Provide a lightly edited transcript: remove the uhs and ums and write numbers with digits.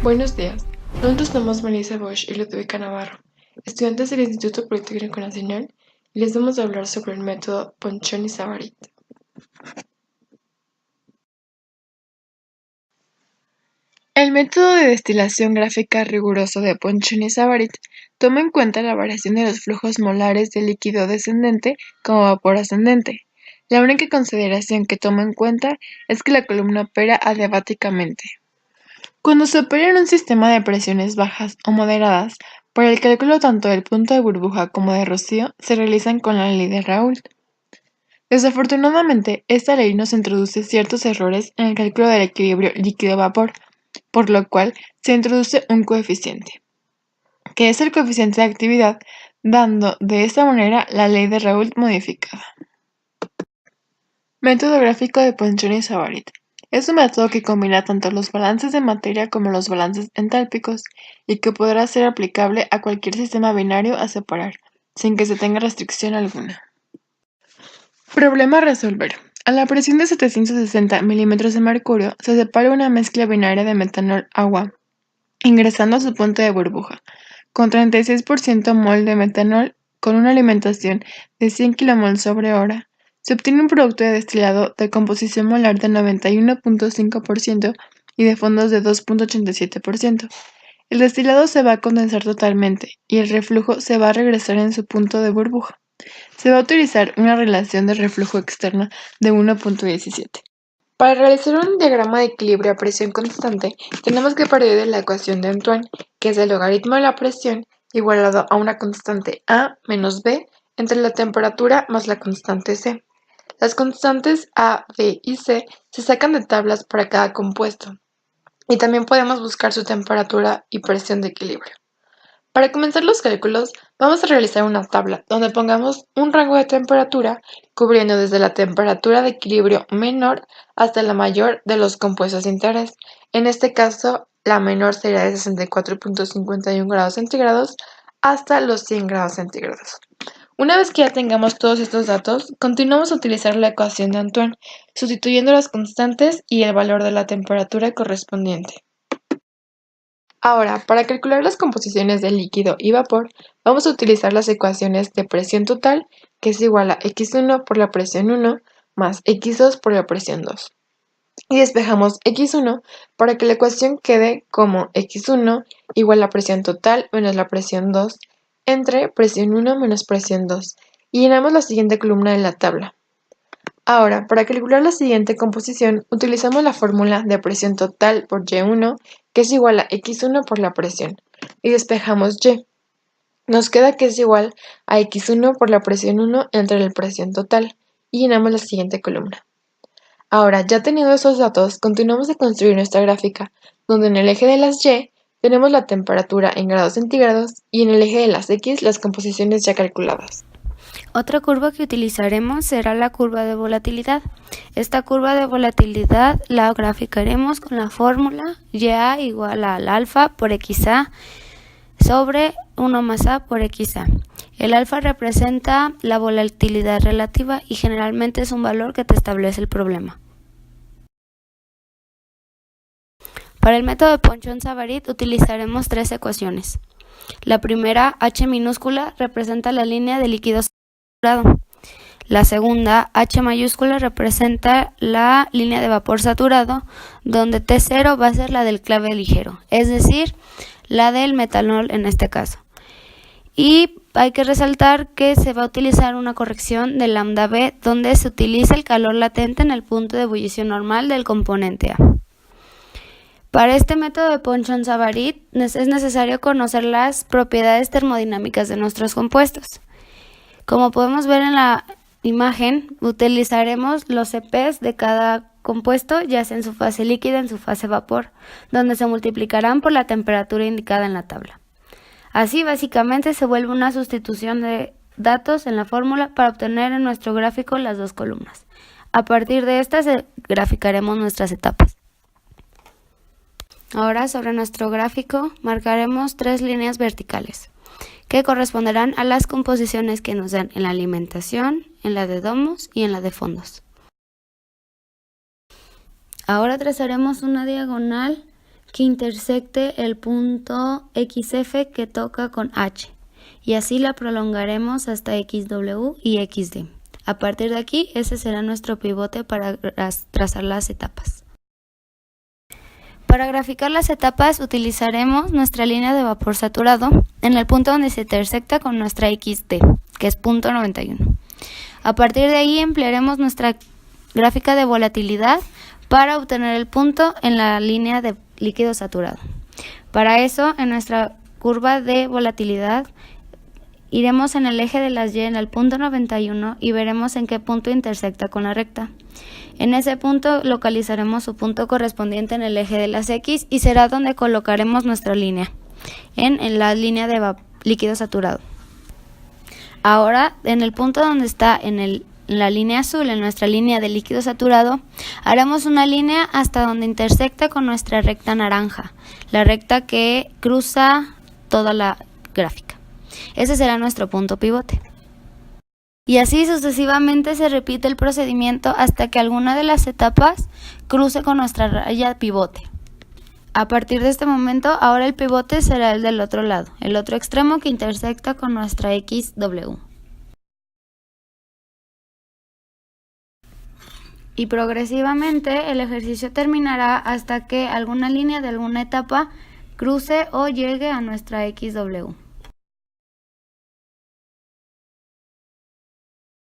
Buenos días. Nosotros somos Melissa Bosch y Ludwika Navarro, estudiantes del Instituto Politécnico Nacional, y les vamos a hablar sobre el método Ponchon y Savarit. El método de destilación gráfica riguroso de Ponchon y Savarit toma en cuenta la variación de los flujos molares de líquido descendente como vapor ascendente. La única consideración que toma en cuenta es que la columna opera adiabáticamente. Cuando se opera en un sistema de presiones bajas o moderadas, para el cálculo tanto del punto de burbuja como de rocío se realizan con la ley de Raoult. Desafortunadamente, esta ley nos introduce ciertos errores en el cálculo del equilibrio líquido-vapor, por lo cual se introduce un coeficiente, que es el coeficiente de actividad, dando de esta manera la ley de Raoult modificada. Método gráfico de Ponchon y Savarit. Es un método que combina tanto los balances de materia como los balances entálpicos y que podrá ser aplicable a cualquier sistema binario a separar, sin que se tenga restricción alguna. Problema a resolver. A la presión de 760 milímetros de mercurio se separa una mezcla binaria de metanol-agua, ingresando a su punto de burbuja, con 36% mol de metanol con una alimentación de 100 kmol/hora. Se obtiene un producto de destilado de composición molar de 91.5% y de fondos de 2.87%. El destilado se va a condensar totalmente y el reflujo se va a regresar en su punto de burbuja. Se va a utilizar una relación de reflujo externa de 1.17. Para realizar un diagrama de equilibrio a presión constante, tenemos que partir de la ecuación de Antoine, que es el logaritmo de la presión igualado a una constante A menos B entre la temperatura más la constante C. Las constantes A, B y C se sacan de tablas para cada compuesto, y también podemos buscar su temperatura y presión de equilibrio. Para comenzar los cálculos, vamos a realizar una tabla donde pongamos un rango de temperatura cubriendo desde la temperatura de equilibrio menor hasta la mayor de los compuestos de interés. En este caso, la menor sería de 64.51 grados centígrados hasta los 100 grados centígrados. Una vez que ya tengamos todos estos datos, continuamos a utilizar la ecuación de Antoine, sustituyendo las constantes y el valor de la temperatura correspondiente. Ahora, para calcular las composiciones de líquido y vapor, vamos a utilizar las ecuaciones de presión total, que es igual a x1 por la presión 1 más x2 por la presión 2. Y despejamos x1 para que la ecuación quede como x1 igual a presión total menos la presión 2 entre presión 1 menos presión 2. Y llenamos la siguiente columna de la tabla. Ahora, para calcular la siguiente composición, utilizamos la fórmula de presión total por Y1, que es igual a x1 por la presión, y despejamos Y. Nos queda que es igual a x1 por la presión 1 entre la presión total, y llenamos la siguiente columna. Ahora, ya teniendo esos datos, continuamos a construir nuestra gráfica, donde en el eje de las Y tenemos la temperatura en grados centígrados y en el eje de las X las composiciones ya calculadas. Otra curva que utilizaremos será la curva de volatilidad. Esta curva de volatilidad la graficaremos con la fórmula YA igual al alfa por XA sobre 1 más A por XA. El alfa representa la volatilidad relativa y generalmente es un valor que te establece el problema. Para el método de Ponchon-Savarit utilizaremos tres ecuaciones. La primera, H minúscula, representa la línea de líquido saturado. La segunda, H mayúscula, representa la línea de vapor saturado, donde T0 va a ser la del clave ligero, es decir, la del metanol en este caso. Y hay que resaltar que se va a utilizar una corrección de lambda B, donde se utiliza el calor latente en el punto de ebullición normal del componente A. Para este método de Ponchon-Savarit es necesario conocer las propiedades termodinámicas de nuestros compuestos. Como podemos ver en la imagen, utilizaremos los CPs de cada compuesto, ya sea en su fase líquida, en su fase vapor, donde se multiplicarán por la temperatura indicada en la tabla. Así, básicamente, se vuelve una sustitución de datos en la fórmula para obtener en nuestro gráfico las dos columnas. A partir de estas, graficaremos nuestras etapas. Ahora, sobre nuestro gráfico, marcaremos tres líneas verticales, que corresponderán a las composiciones que nos dan en la alimentación, en la de domos y en la de fondos. Ahora trazaremos una diagonal que intersecte el punto XF que toca con H, y así la prolongaremos hasta XW y XD. A partir de aquí, ese será nuestro pivote para trazar las etapas. Para graficar las etapas utilizaremos nuestra línea de vapor saturado en el punto donde se intersecta con nuestra XD, que es punto 91. A partir de ahí emplearemos nuestra gráfica de volatilidad para obtener el punto en la línea de líquido saturado. Para eso, en nuestra curva de volatilidad, iremos en el eje de las Y en el punto 91 y veremos en qué punto intersecta con la recta. En ese punto localizaremos su punto correspondiente en el eje de las X y será donde colocaremos nuestra línea, en la línea de líquido saturado. Ahora, en el punto donde está en la línea azul, en nuestra línea de líquido saturado, haremos una línea hasta donde intersecta con nuestra recta naranja, la recta que cruza toda la gráfica. Ese será nuestro punto pivote. Y así sucesivamente se repite el procedimiento hasta que alguna de las etapas cruce con nuestra raya pivote. A partir de este momento, ahora el pivote será el del otro lado, el otro extremo que intersecta con nuestra XW. Y progresivamente el ejercicio terminará hasta que alguna línea de alguna etapa cruce o llegue a nuestra XW.